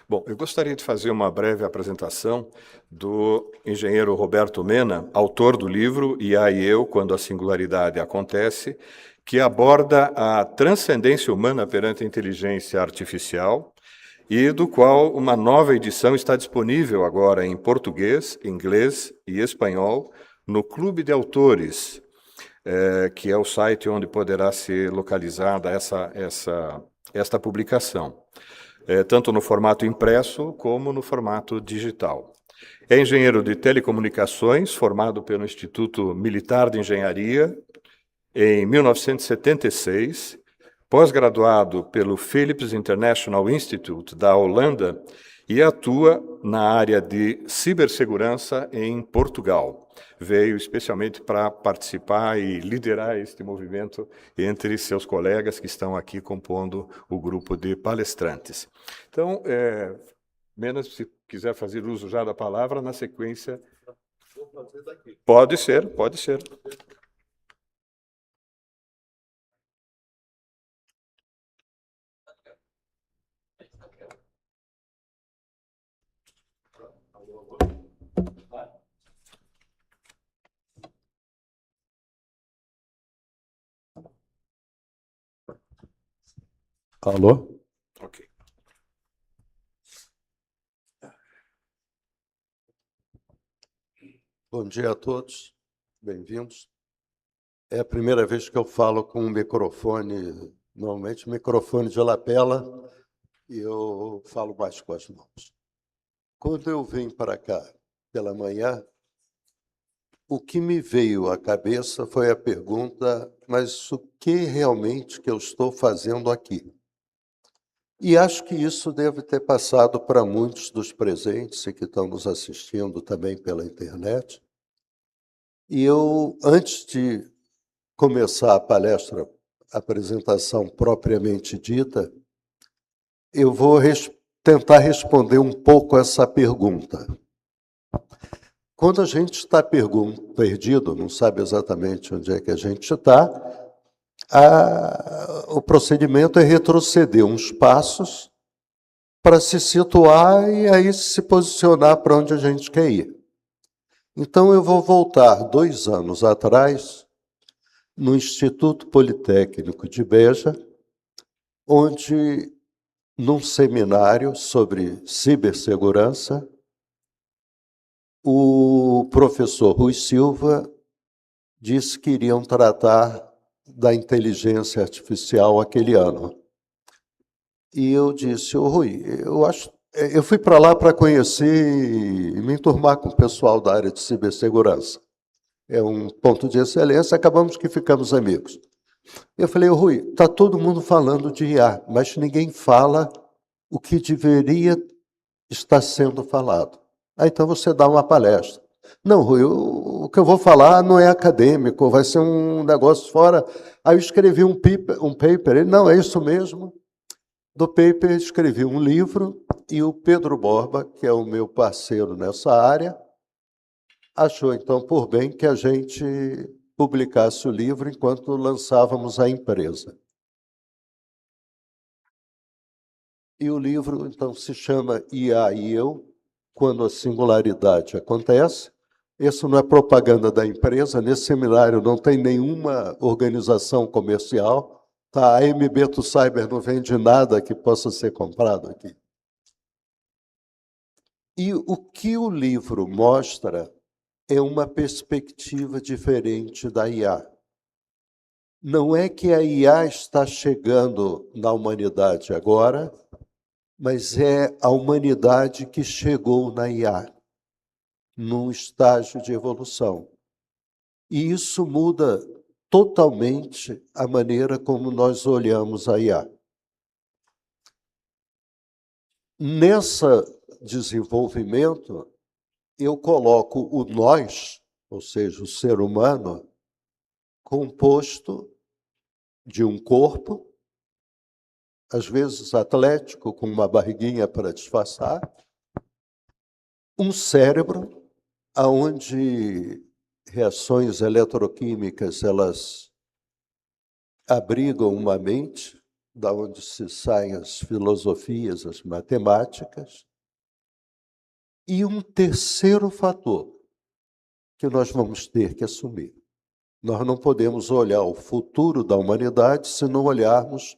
Bom, eu gostaria de fazer uma breve apresentação do engenheiro Roberto Mena, autor do livro IA e Eu, quando a singularidade acontece, que aborda a transcendência humana perante a inteligência artificial e do qual uma nova edição está disponível agora em português, inglês e espanhol no Clube de Autores, que é o site onde poderá ser localizada esta publicação, tanto no formato impresso como no formato digital. É engenheiro de telecomunicações, formado pelo Instituto Militar de Engenharia em 1976, pós-graduado pelo Philips International Institute da Holanda e atua na área de cibersegurança em Portugal. Veio especialmente para participar e liderar este movimento entre seus colegas que estão aqui compondo o grupo de palestrantes. Então, Menas, se quiser fazer uso já da palavra, na sequência... Vou fazer daqui. Pode ser, pode ser. Alô? Ok. Bom dia a todos, bem-vindos. É a primeira vez que eu falo com um microfone, normalmente microfone de lapela, e eu falo mais com as mãos. Quando eu vim para cá pela manhã, o que me veio à cabeça foi a pergunta, mas o que realmente que eu estou fazendo aqui? E acho que isso deve ter passado para muitos dos presentes e que estão nos assistindo também pela internet. E eu, antes de começar a palestra, a apresentação propriamente dita, eu vou tentar responder um pouco essa pergunta. Quando a gente está perdido, não sabe exatamente onde é que a gente está, o procedimento é retroceder uns passos para se situar e aí se posicionar para onde a gente quer ir. Então, eu vou voltar 2 anos atrás, no Instituto Politécnico de Beja, onde, num seminário sobre cibersegurança, o professor Rui Silva disse que iriam tratar da inteligência artificial aquele ano. E eu disse, Rui, eu fui para lá para conhecer e me enturmar com o pessoal da área de cibersegurança. É um ponto de excelência, acabamos que ficamos amigos. Eu falei, Rui, está todo mundo falando de IA, mas ninguém fala o que deveria estar sendo falado. Então você dá uma palestra. Não, Rui, o que eu vou falar não é acadêmico, vai ser um negócio fora. Aí eu escrevi um paper, ele, não, é isso mesmo. Do paper escrevi um livro e o Pedro Borba, que é o meu parceiro nessa área, achou então por bem que a gente publicasse o livro enquanto lançávamos a empresa. E o livro então se chama IA e Eu, quando a singularidade acontece. Isso não é propaganda da empresa, nesse seminário não tem nenhuma organização comercial, tá? A MB Cyber não vende nada que possa ser comprado aqui. E o que o livro mostra é uma perspectiva diferente da IA. Não é que a IA está chegando na humanidade agora, mas é a humanidade que chegou na IA, num estágio de evolução. E isso muda totalmente a maneira como nós olhamos a IA. Nesse desenvolvimento, eu coloco o nós, ou seja, o ser humano, composto de um corpo, às vezes atlético, com uma barriguinha para disfarçar, um cérebro, onde reações eletroquímicas elas abrigam uma mente, da onde se saem as filosofias, as matemáticas, e um terceiro fator que nós vamos ter que assumir. Nós não podemos olhar o futuro da humanidade se não olharmos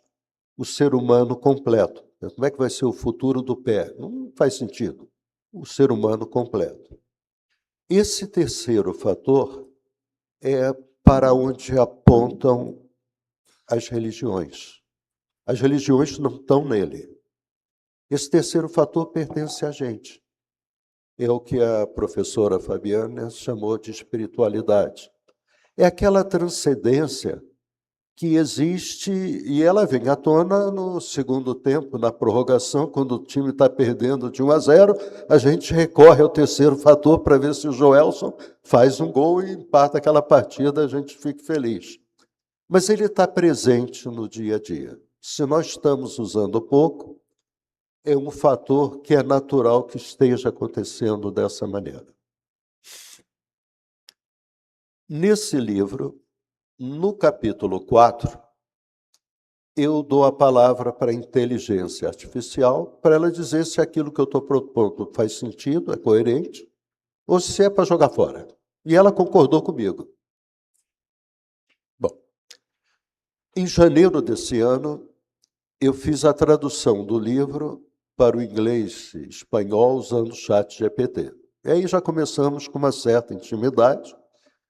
o ser humano completo. Como é que vai ser o futuro do pé? Não faz sentido. O ser humano completo. Esse terceiro fator é para onde apontam as religiões. As religiões não estão nele. Esse terceiro fator pertence a gente. É o que a professora Fabiana chamou de espiritualidade. É aquela transcendência que existe, e ela vem à tona no segundo tempo, na prorrogação, quando o time está perdendo de 1-0, a gente recorre ao terceiro fator para ver se o Joelson faz um gol e empata aquela partida, a gente fica feliz. Mas ele está presente no dia a dia. Se nós estamos usando pouco, é um fator que é natural que esteja acontecendo dessa maneira. Nesse livro, no capítulo 4, eu dou a palavra para a inteligência artificial para ela dizer se aquilo que eu estou propondo faz sentido, é coerente, ou se é para jogar fora. E ela concordou comigo. Bom, em janeiro desse ano, eu fiz a tradução do livro para o inglês e espanhol usando o ChatGPT. E aí já começamos com uma certa intimidade,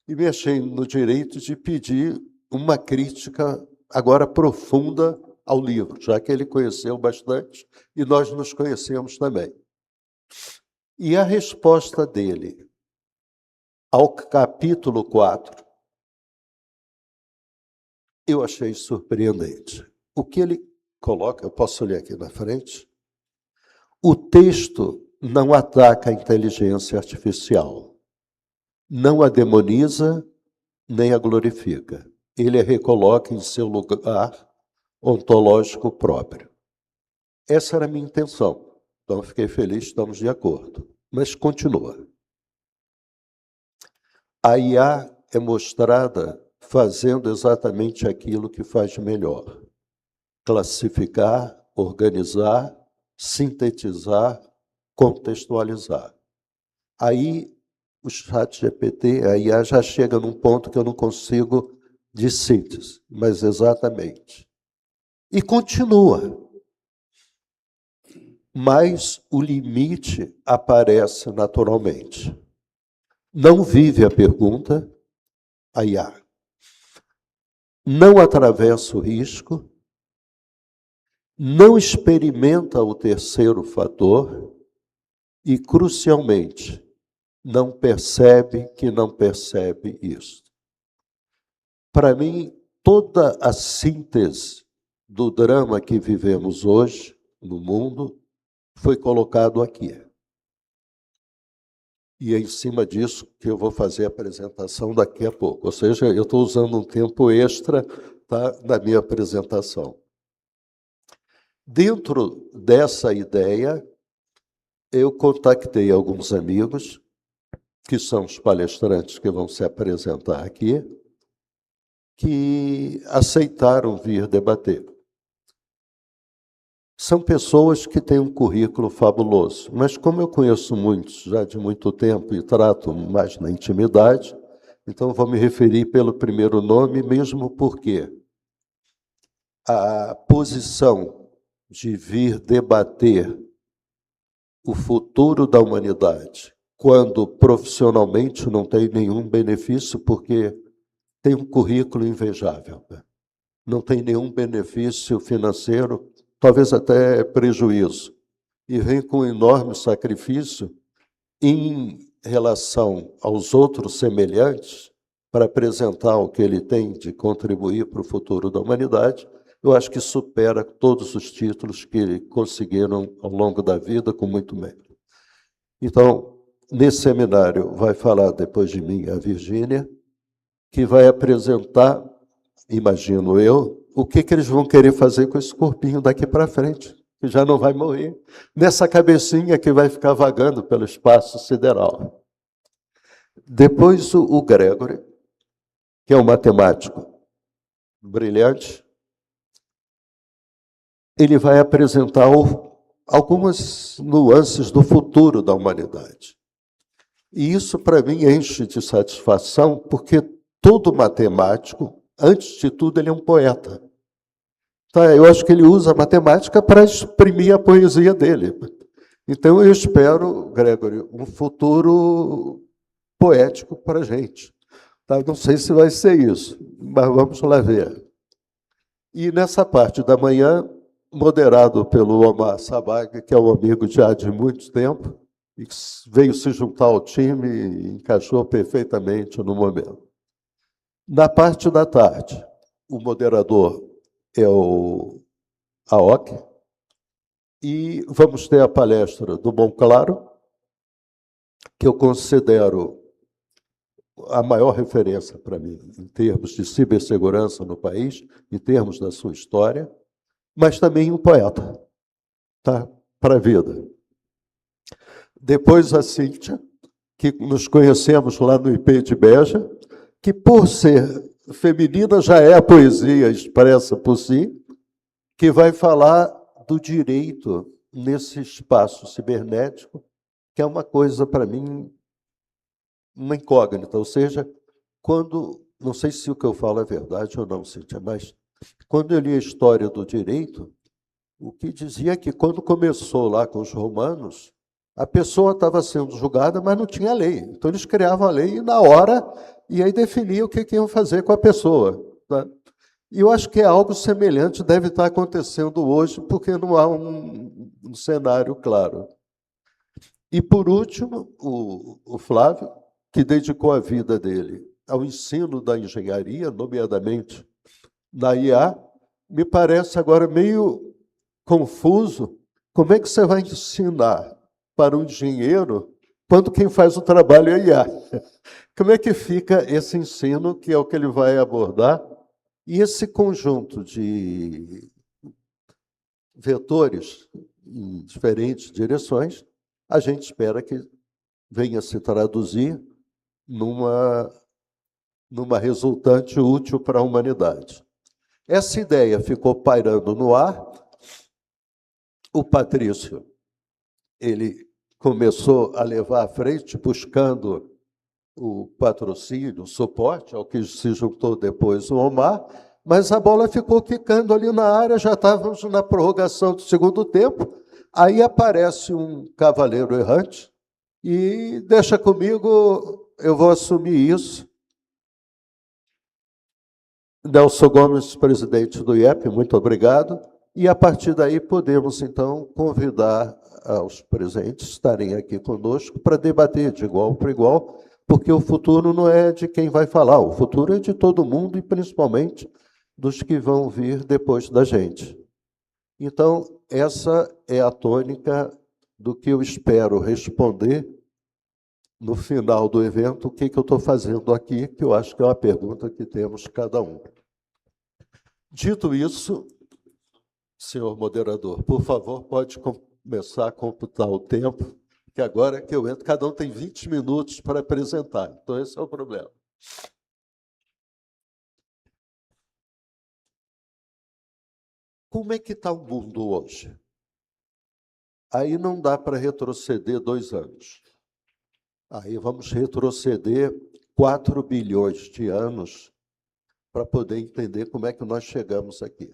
e me achei no direito de pedir uma crítica agora profunda ao livro, já que ele conheceu bastante e nós nos conhecemos também. E a resposta dele ao capítulo 4, eu achei surpreendente. O que ele coloca, eu posso ler aqui na frente, o texto não ataca a inteligência artificial. Não a demoniza, nem a glorifica. Ele a recoloca em seu lugar ontológico próprio. Essa era a minha intenção. Então, fiquei feliz, estamos de acordo. Mas continua. A IA é mostrada fazendo exatamente aquilo que faz melhor. Classificar, organizar, sintetizar, contextualizar. Aí, o ChatGPT, a IA já chega num ponto que eu não consigo de síntese, mas exatamente. E continua. Mas o limite aparece naturalmente. Não vive a pergunta, a IA. Não atravessa o risco, não experimenta o terceiro fator e, crucialmente, não percebe que não percebe isso. Para mim, toda a síntese do drama que vivemos hoje no mundo foi colocado aqui. E é em cima disso que eu vou fazer a apresentação daqui a pouco. Ou seja, eu estou usando um tempo extra, tá, na minha apresentação. Dentro dessa ideia, eu contactei alguns amigos, que são os palestrantes que vão se apresentar aqui, que aceitaram vir debater. São pessoas que têm um currículo fabuloso, mas como eu conheço muitos já de muito tempo e trato mais na intimidade, então vou me referir pelo primeiro nome, mesmo porque a posição de vir debater o futuro da humanidade, quando profissionalmente não tem nenhum benefício, porque tem um currículo invejável, né? Não tem nenhum benefício financeiro, talvez até prejuízo, e vem com um enorme sacrifício em relação aos outros semelhantes para apresentar o que ele tem de contribuir para o futuro da humanidade. Eu acho que supera todos os títulos que conseguiram ao longo da vida com muito mérito. Então, nesse seminário vai falar depois de mim a Virgínia, que vai apresentar, imagino eu, o que eles vão querer fazer com esse corpinho daqui para frente, que já não vai morrer, nessa cabecinha que vai ficar vagando pelo espaço sideral. Depois o Gregory, que é um matemático brilhante, ele vai apresentar algumas nuances do futuro da humanidade. E isso, para mim, enche de satisfação, porque todo matemático, antes de tudo, ele é um poeta. Tá, eu acho que ele usa a matemática para exprimir a poesia dele. Então, eu espero, Gregory, um futuro poético para a gente. Tá? Não sei se vai ser isso, mas vamos lá ver. E nessa parte da manhã, moderado pelo Omar Sabag, que é um amigo já de muito tempo, e que veio se juntar ao time e encaixou perfeitamente no momento. Na parte da tarde, o moderador é o Aoki, e vamos ter a palestra do Bom Claro, que eu considero a maior referência para mim, em termos de cibersegurança no país, em termos da sua história, mas também um poeta, tá? Para a vida. Depois a Cíntia, que nos conhecemos lá no IP de Beja, que por ser feminina já é a poesia expressa por si, que vai falar do direito nesse espaço cibernético, que é uma coisa, para mim, uma incógnita. Ou seja, quando, não sei se o que eu falo é verdade ou não, Cíntia, mas quando eu li a história do direito, o que dizia é que quando começou lá com os romanos, a pessoa estava sendo julgada, mas não tinha lei. Então eles criavam a lei na hora e aí definiam o que iam fazer com a pessoa. Tá? E eu acho que algo semelhante deve estar acontecendo hoje, porque não há um cenário claro. E, por último, o Flávio, que dedicou a vida dele ao ensino da engenharia, nomeadamente na IA, me parece agora meio confuso. Como é que você vai ensinar para um engenheiro quando quem faz o trabalho é a IA? Como é que fica esse ensino, que é o que ele vai abordar? E esse conjunto de vetores em diferentes direções, a gente espera que venha se traduzir numa resultante útil para a humanidade. Essa ideia ficou pairando no ar. O Patrício, ele começou a levar à frente, buscando o patrocínio, o suporte, ao que se juntou depois o Omar, mas a bola ficou quicando ali na área, já estávamos na prorrogação do segundo tempo, aí aparece um cavaleiro errante e deixa comigo, eu vou assumir isso. Nelson Gomes, presidente do IEP, muito obrigado. E, a partir daí, podemos, então, convidar aos presentes a estarem aqui conosco para debater de igual para igual, porque o futuro não é de quem vai falar, o futuro é de todo mundo e, principalmente, dos que vão vir depois da gente. Então, essa é a tônica do que eu espero responder no final do evento, o que eu estou fazendo aqui, que eu acho que é uma pergunta que temos cada um. Dito isso, senhor moderador, por favor, pode começar a computar o tempo, que agora que eu entro, cada um tem 20 minutos para apresentar. Então, esse é o problema. Como é que está o mundo hoje? Aí não dá para retroceder 2 anos. Aí vamos retroceder 4 bilhões de anos para poder entender como é que nós chegamos aqui.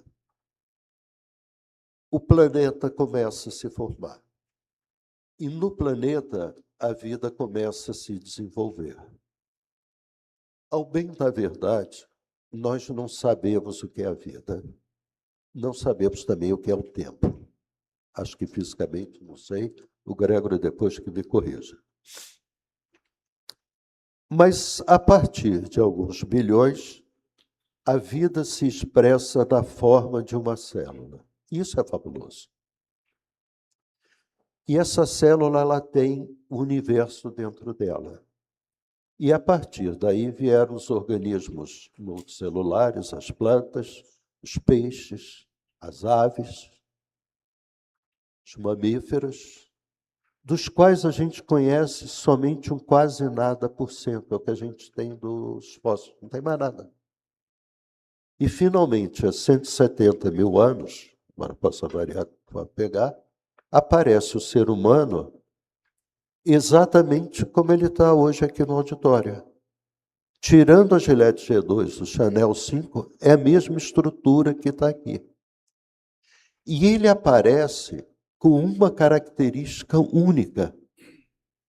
O planeta começa a se formar. E no planeta, a vida começa a se desenvolver. Ao bem da verdade, nós não sabemos o que é a vida. Não sabemos também o que é o tempo. Acho que fisicamente, não sei. O Gregory depois que me corrija. Mas, a partir de alguns bilhões, a vida se expressa na forma de uma célula. Isso é fabuloso. E essa célula, ela tem o universo dentro dela. E, a partir daí, vieram os organismos multicelulares, as plantas, os peixes, as aves, os mamíferos, dos quais a gente conhece somente um quase nada por cento, é o que a gente tem dos fósseis, não tem mais nada. E, finalmente, há 170 mil anos, agora posso variar para pegar, aparece o ser humano exatamente como ele está hoje aqui no auditório. Tirando a Gillette G2, o Chanel 5, é a mesma estrutura que está aqui. E ele aparece com uma característica única,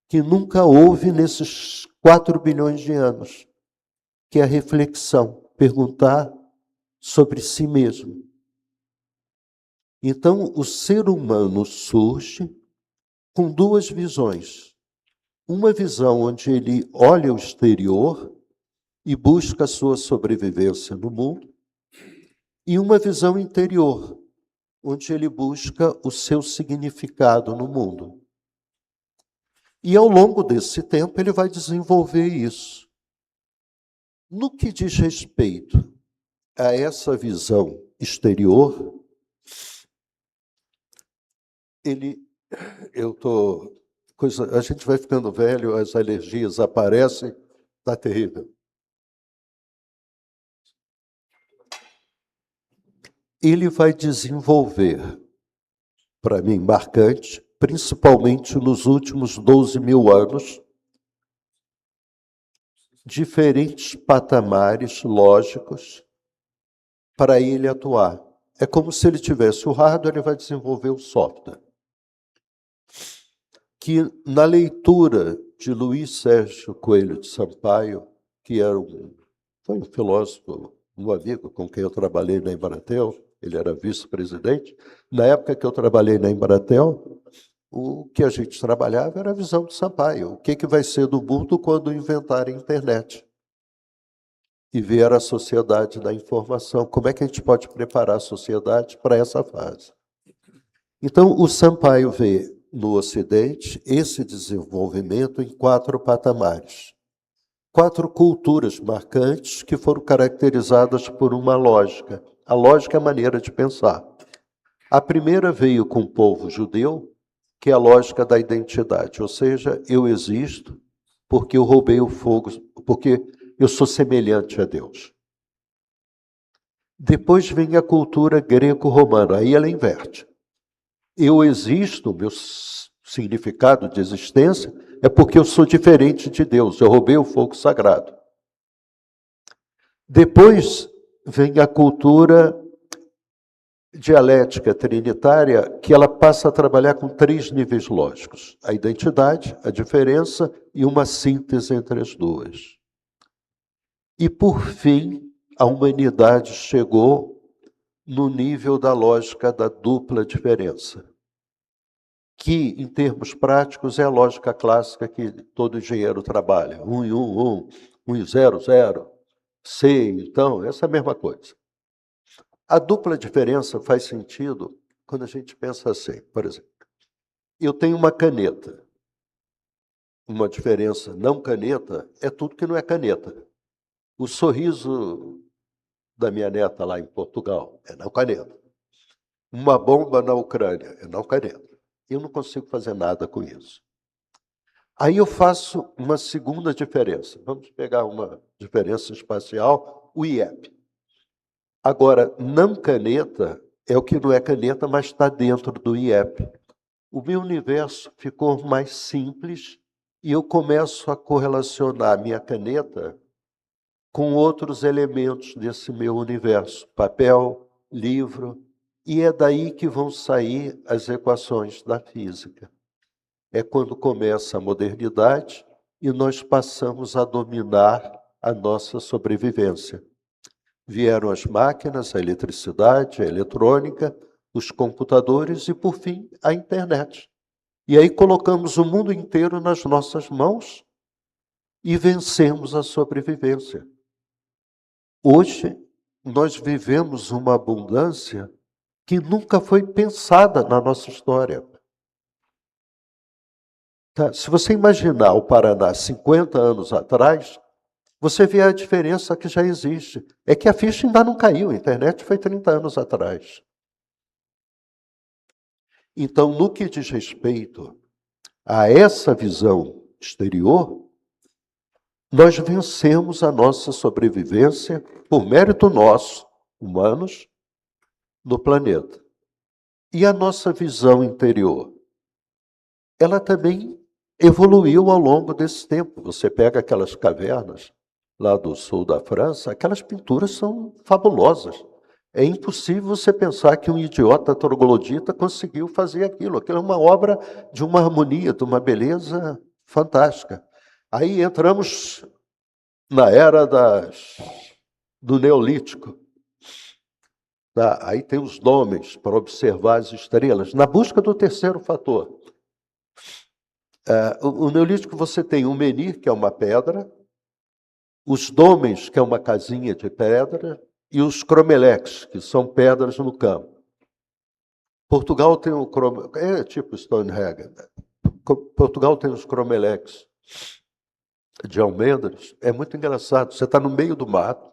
que nunca houve nesses 4 bilhões de anos, que é a reflexão, perguntar sobre si mesmo. Então, o ser humano surge com 2 visões. Uma visão onde ele olha o exterior e busca a sua sobrevivência no mundo, e uma visão interior, onde ele busca o seu significado no mundo. E ao longo desse tempo ele vai desenvolver isso. No que diz respeito a essa visão exterior, a gente vai ficando velho, as alergias aparecem, está terrível. Ele vai desenvolver, para mim, marcante, principalmente nos últimos 12.000 anos, diferentes patamares lógicos para ele atuar. É como se ele tivesse o hardware, ele vai desenvolver o software. Que na leitura de Luiz Sérgio Coelho de Sampaio, que foi um filósofo, um amigo com quem eu trabalhei na Embratel, ele era vice-presidente. Na época que eu trabalhei na Embratel, o que a gente trabalhava era a visão de Sampaio. O que vai ser do mundo quando inventarem a internet? E ver a sociedade da informação. Como é que a gente pode preparar a sociedade para essa fase? Então, o Sampaio vê no Ocidente esse desenvolvimento em 4 patamares. 4 culturas marcantes que foram caracterizadas por uma lógica. A lógica é a maneira de pensar. A primeira veio com o povo judeu, que é a lógica da identidade, ou seja, eu existo porque eu roubei o fogo, porque eu sou semelhante a Deus. Depois vem a cultura greco-romana, aí ela inverte. Eu existo, meu significado de existência é porque eu sou diferente de Deus, eu roubei o fogo sagrado. Depois vem a cultura dialética trinitária, que ela passa a trabalhar com 3 níveis lógicos: a identidade, a diferença e uma síntese entre as duas. E, por fim, a humanidade chegou no nível da lógica da dupla diferença, que, em termos práticos, é a lógica clássica que todo engenheiro trabalha. 1 e 1, 1 e 0, 0. C, então, essa é a mesma coisa. A dupla diferença faz sentido quando a gente pensa assim, por exemplo, eu tenho uma caneta. Uma diferença não caneta é tudo que não é caneta. O sorriso da minha neta lá em Portugal é não caneta. Uma bomba na Ucrânia é não caneta. Eu não consigo fazer nada com isso. Aí eu faço uma segunda diferença. Vamos pegar uma diferença espacial, o IEP. Agora, não caneta é o que não é caneta, mas está dentro do IEP. O meu universo ficou mais simples e eu começo a correlacionar minha caneta com outros elementos desse meu universo. Papel, livro, e é daí que vão sair as equações da física. É quando começa a modernidade e nós passamos a dominar a nossa sobrevivência. Vieram as máquinas, a eletricidade, a eletrônica, os computadores e, por fim, a internet. E aí colocamos o mundo inteiro nas nossas mãos e vencemos a sobrevivência. Hoje, nós vivemos uma abundância que nunca foi pensada na nossa história. Tá? Se você imaginar o Paraná 50 anos atrás, você vê a diferença que já existe. É que a ficha ainda não caiu, a internet foi 30 anos atrás. Então, no que diz respeito a essa visão exterior, nós vencemos a nossa sobrevivência por mérito nosso, humanos, no planeta. E a nossa visão interior? Ela também evoluiu ao longo desse tempo. Você pega aquelas cavernas lá do sul da França, aquelas pinturas são fabulosas. É impossível você pensar que um idiota troglodita conseguiu fazer aquilo. Aquilo é uma obra de uma harmonia, de uma beleza fantástica. Aí entramos na era do Neolítico. Aí tem os nomes para observar as estrelas, na busca do terceiro fator. O Neolítico você tem o menir, que é uma pedra, os dômenes, que é uma casinha de pedra, e os cromeleques, que são pedras no campo. Portugal tem o é tipo Stonehenge. Portugal tem os cromeleques de almendras. É muito engraçado. Você está no meio do mato,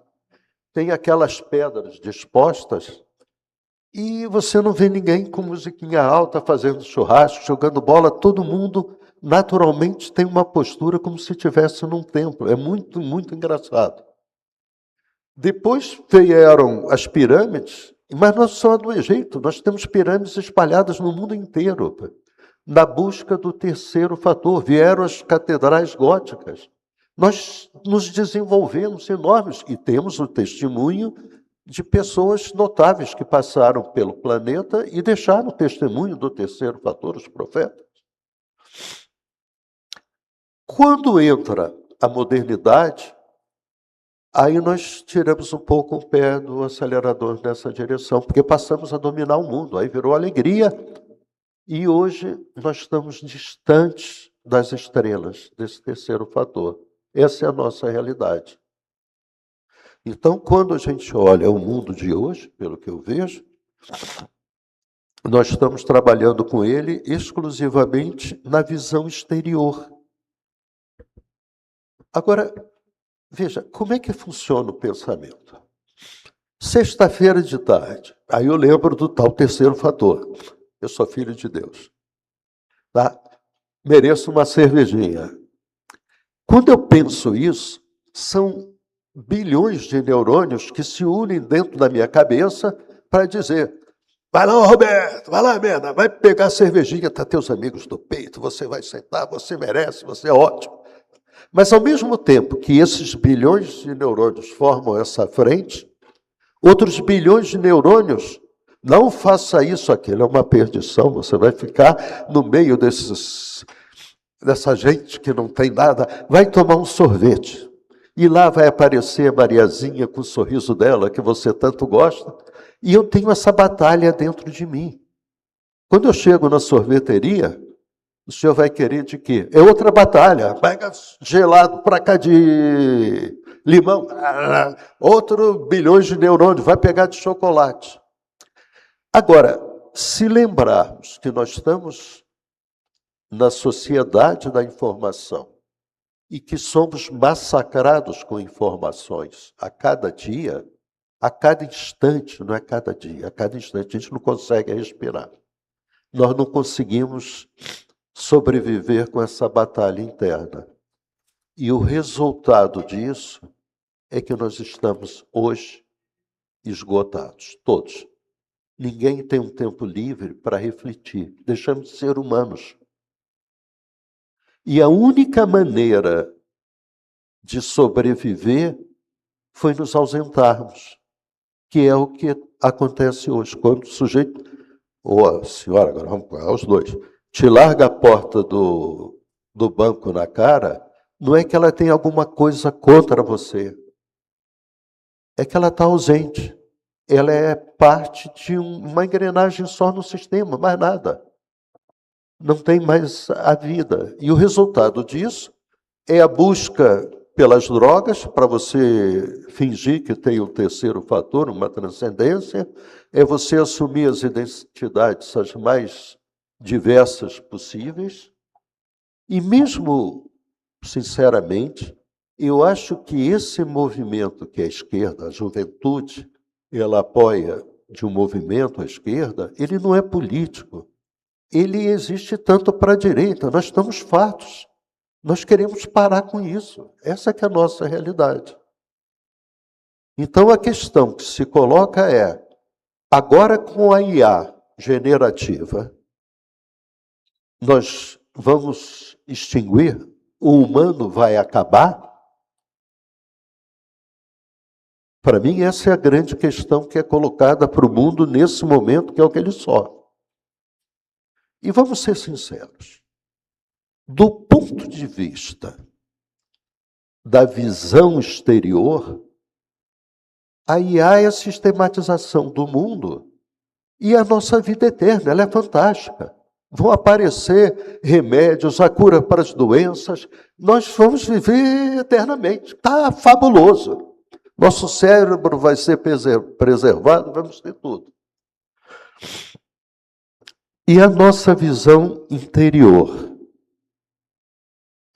tem aquelas pedras dispostas e você não vê ninguém com musiquinha alta, fazendo churrasco, jogando bola. Todo mundo naturalmente tem uma postura como se estivesse num templo. É muito, muito engraçado. Depois vieram as pirâmides, mas não só do Egito, nós temos pirâmides espalhadas no mundo inteiro, na busca do terceiro fator. Vieram as catedrais góticas. Nós nos desenvolvemos enormes e temos o testemunho de pessoas notáveis que passaram pelo planeta e deixaram o testemunho do terceiro fator, os profetas. Quando entra a modernidade, aí nós tiramos um pouco o pé do acelerador nessa direção, porque passamos a dominar o mundo, aí virou alegria, e hoje nós estamos distantes das estrelas, desse terceiro fator. Essa é a nossa realidade. Então, quando a gente olha o mundo de hoje, pelo que eu vejo, nós estamos trabalhando com ele exclusivamente na visão exterior. Agora, veja, como é que funciona o pensamento? Sexta-feira de tarde, aí eu lembro do tal terceiro fator. Eu sou filho de Deus. Tá? Mereço uma cervejinha. Quando eu penso isso, são bilhões de neurônios que se unem dentro da minha cabeça para dizer: vai lá, Roberto, vai lá, Mena, vai pegar a cervejinha, tá teus amigos do peito, você vai sentar, você merece, você é ótimo. Mas, ao mesmo tempo que esses bilhões de neurônios formam essa frente, outros bilhões de neurônios, não faça isso, aquilo é uma perdição, você vai ficar no meio dessa gente que não tem nada, vai tomar um sorvete. E lá vai aparecer a Mariazinha com o sorriso dela, que você tanto gosta, e eu tenho essa batalha dentro de mim. Quando eu chego na sorveteria, o senhor vai querer de quê? É outra batalha. Pega gelado para cá de limão. Outro bilhões de neurônios. Vai pegar de chocolate. Agora, se lembrarmos que nós estamos na sociedade da informação e que somos massacrados com informações a cada dia, a cada instante, não é cada dia, a cada instante, a gente não consegue respirar. Nós não conseguimos sobreviver com essa batalha interna. E o resultado disso é que nós estamos hoje esgotados, todos. Ninguém tem um tempo livre para refletir. Deixamos de ser humanos. E a única maneira de sobreviver foi nos ausentarmos, que é o que acontece hoje. Quando o sujeito, ou a senhora, agora vamos pegar os dois, te larga a porta do banco na cara, não é que ela tem alguma coisa contra você. É que ela está ausente. Ela é parte de uma engrenagem só no sistema, mais nada. Não tem mais a vida. E o resultado disso é a busca pelas drogas, para você fingir que tem o terceiro fator, uma transcendência, é você assumir as identidades as mais diversas possíveis. E mesmo, sinceramente, eu acho que esse movimento que é a esquerda, a juventude, ela apoia de um movimento à esquerda, ele não é político. Ele existe tanto para a direita. Nós estamos fartos. Nós queremos parar com isso. Essa que é a nossa realidade. Então, a questão que se coloca é, agora com a IA, generativa, nós vamos extinguir? O humano vai acabar? Para mim, essa é a grande questão que é colocada para o mundo nesse momento, que é o que ele sofre. E vamos ser sinceros. Do ponto de vista da visão exterior, a IA é a sistematização do mundo e a nossa vida eterna, ela é fantástica. Vão aparecer remédios, a cura para as doenças, nós vamos viver eternamente. Está fabuloso. Nosso cérebro vai ser preservado, vamos ter tudo. E a nossa visão interior?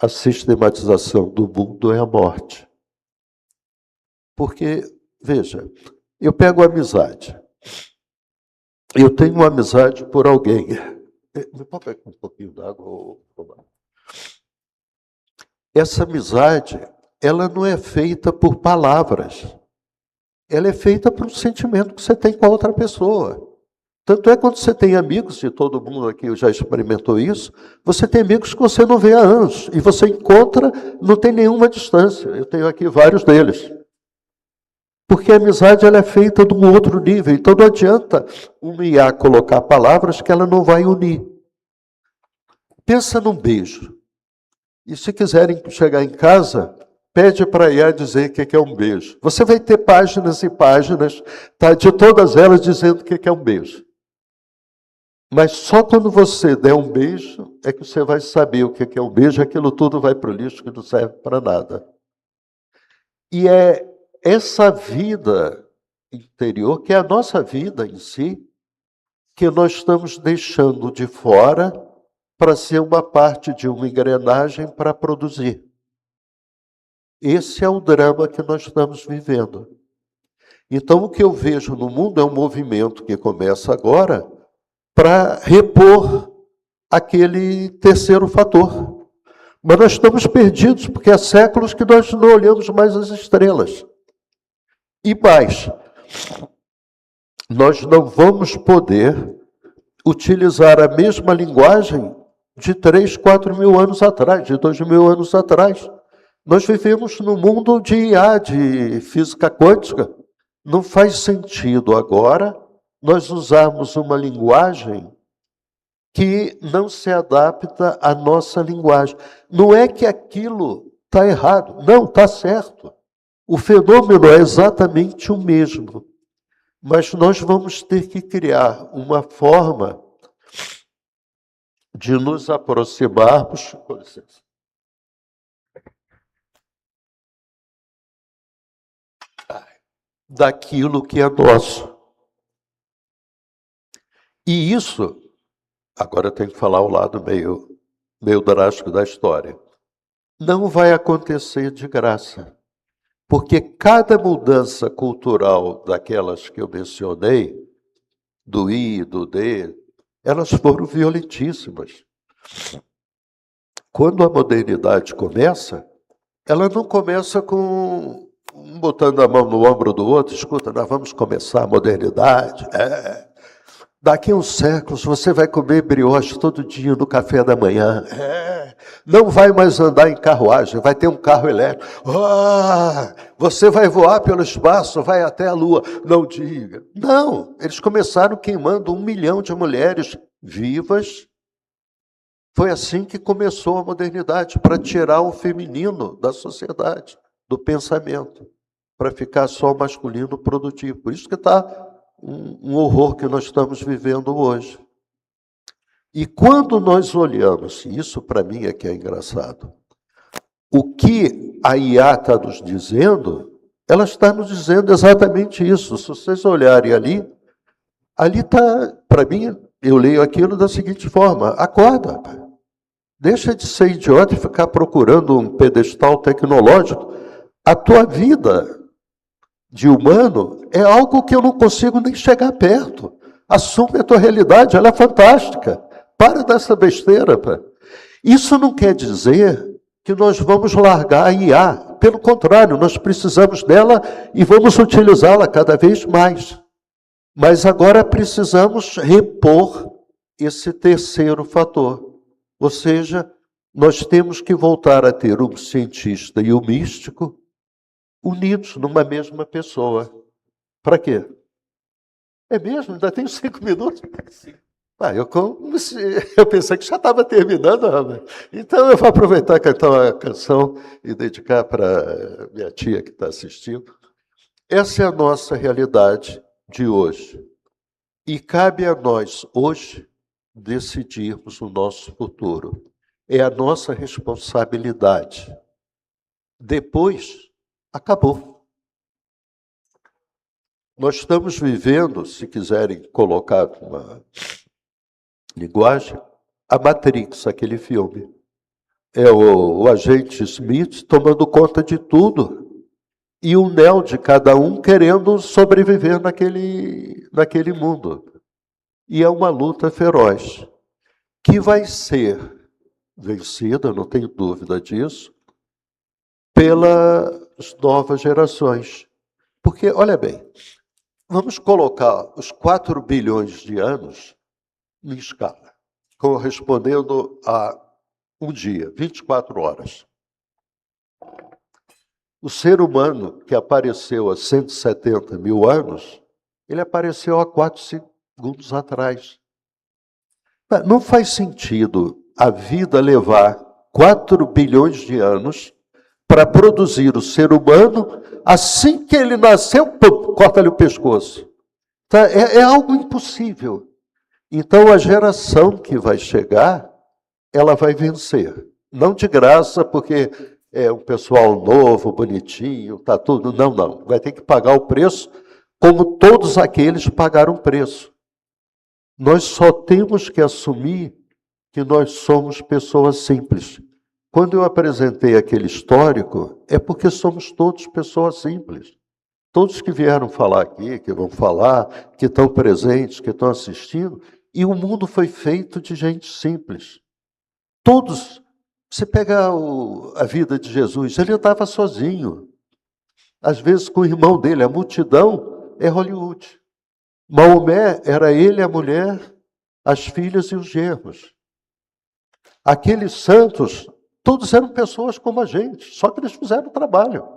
A sistematização do mundo é a morte. Porque, veja, eu pego a amizade. Eu tenho uma amizade por alguém. Me pode pegar um pouquinho d'água? Essa amizade, ela não é feita por palavras. Ela é feita por um sentimento que você tem com a outra pessoa. Tanto é quando você tem amigos, e todo mundo aqui já experimentou isso, você tem amigos que você não vê há anos, e você encontra, não tem nenhuma distância. Eu tenho aqui vários deles. Porque a amizade ela é feita de um outro nível, então não adianta uma IA colocar palavras que ela não vai unir. Pensa num beijo. E se quiserem chegar em casa, pede para a IA dizer o que é um beijo. Você vai ter páginas e páginas, tá, de todas elas dizendo o que é um beijo. Mas só quando você der um beijo é que você vai saber o que é um beijo, aquilo tudo vai para o lixo que não serve para nada. E é essa vida interior, que é a nossa vida em si, que nós estamos deixando de fora para ser uma parte de uma engrenagem para produzir. Esse é o drama que nós estamos vivendo. Então, o que eu vejo no mundo é um movimento que começa agora para repor aquele terceiro fator. Mas nós estamos perdidos, porque há séculos que nós não olhamos mais as estrelas. E mais, nós não vamos poder utilizar a mesma linguagem de 3, 4 mil anos atrás, de 2.000 anos atrás. Nós vivemos no mundo de IA, de física quântica. Não faz sentido agora nós usarmos uma linguagem que não se adapta à nossa linguagem. Não é que aquilo está errado, não, está certo. O fenômeno é exatamente o mesmo. Mas nós vamos ter que criar uma forma de nos aproximarmos, com licença, daquilo que é nosso. E isso, agora eu tenho que falar o lado meio drástico da história, não vai acontecer de graça. Porque cada mudança cultural daquelas que eu mencionei, do I, do D, elas foram violentíssimas. Quando a modernidade começa, ela não começa com um botando a mão no ombro do outro, escuta, nós vamos começar a modernidade. Daqui a uns séculos você vai comer brioche todo dia no café da manhã. Não vai mais andar em carruagem, vai ter um carro elétrico. Você vai voar pelo espaço, vai até a Lua. Não diga. Não, eles começaram queimando 1 milhão de mulheres vivas. Foi assim que começou a modernidade, para tirar o feminino da sociedade, do pensamento, para ficar só o masculino produtivo. Por isso que está um horror que nós estamos vivendo hoje. E quando nós olhamos, isso para mim é que é engraçado, o que a IA está nos dizendo, ela está nos dizendo exatamente isso. Se vocês olharem ali está, para mim, eu leio aquilo da seguinte forma: acorda, deixa de ser idiota e ficar procurando um pedestal tecnológico. A tua vida de humano é algo que eu não consigo nem chegar perto. Assume a tua realidade, ela é fantástica. Para dessa besteira. Isso não quer dizer que nós vamos largar a IA. Pelo contrário, nós precisamos dela e vamos utilizá-la cada vez mais. Mas agora precisamos repor esse terceiro fator. Ou seja, nós temos que voltar a ter o cientista e o místico unidos numa mesma pessoa. Para quê? É mesmo? Ainda tenho 5 minutos? Eu pensei que já estava terminando, Robert. Então eu vou aproveitar e cantar uma canção e dedicar para minha tia que está assistindo. Essa é a nossa realidade de hoje. E cabe a nós, hoje, decidirmos o nosso futuro. É a nossa responsabilidade. Depois, acabou. Nós estamos vivendo, se quiserem colocar uma linguagem, a Matrix, aquele filme. É o agente Smith tomando conta de tudo. E o Neo de cada um querendo sobreviver naquele mundo. E é uma luta feroz, que vai ser vencida, não tenho dúvida disso, pelas novas gerações. Porque, olha bem, vamos colocar os 4 bilhões de anos em escala, correspondendo a um dia, 24 horas. O ser humano que apareceu há 170 mil anos, ele apareceu há 4 segundos atrás. Não faz sentido a vida levar 4 bilhões de anos para produzir o ser humano, assim que ele nasceu, pum, corta-lhe o pescoço. Tá? É algo impossível. Então a geração que vai chegar, ela vai vencer. Não de graça, porque é um pessoal novo, bonitinho, tá tudo. Não. Vai ter que pagar o preço, como todos aqueles pagaram preço. Nós só temos que assumir que nós somos pessoas simples. Quando eu apresentei aquele histórico, é porque somos todos pessoas simples. Todos que vieram falar aqui, que vão falar, que estão presentes, que estão assistindo, e o mundo foi feito de gente simples. Todos. Você pega a vida de Jesus, ele andava sozinho. Às vezes com o irmão dele, a multidão é Hollywood. Maomé era ele, a mulher, as filhas e os genros. Aqueles santos, todos eram pessoas como a gente, só que eles fizeram o trabalho.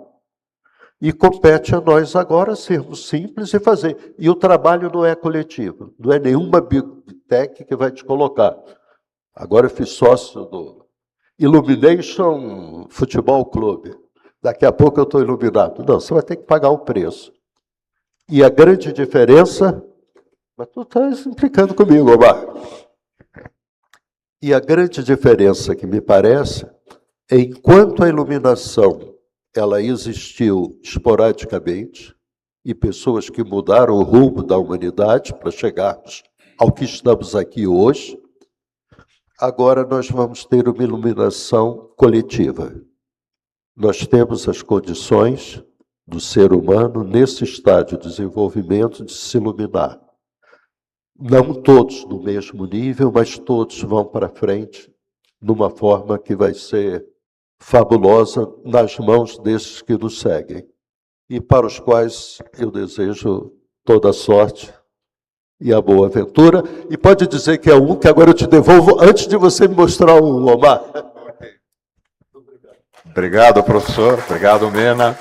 E compete a nós agora sermos simples e fazer. E o trabalho não é coletivo, não é nenhuma Big Tech que vai te colocar. Agora eu fui sócio do Illumination Futebol Clube. Daqui a pouco eu estou iluminado. Não, você vai ter que pagar o preço. E a grande diferença... Mas tu estás implicando comigo, Omar. E a grande diferença que me parece é enquanto a iluminação ela existiu esporadicamente e pessoas que mudaram o rumo da humanidade para chegarmos ao que estamos aqui hoje, agora nós vamos ter uma iluminação coletiva. Nós temos as condições do ser humano, nesse estágio de desenvolvimento, de se iluminar. Não todos no mesmo nível, mas todos vão para frente, numa forma que vai ser fabulosa nas mãos desses que nos seguem. E para os quais eu desejo toda a sorte e a boa aventura. E pode dizer que é um que agora eu te devolvo antes de você me mostrar o Omar. Obrigado, professor. Obrigado, Mena.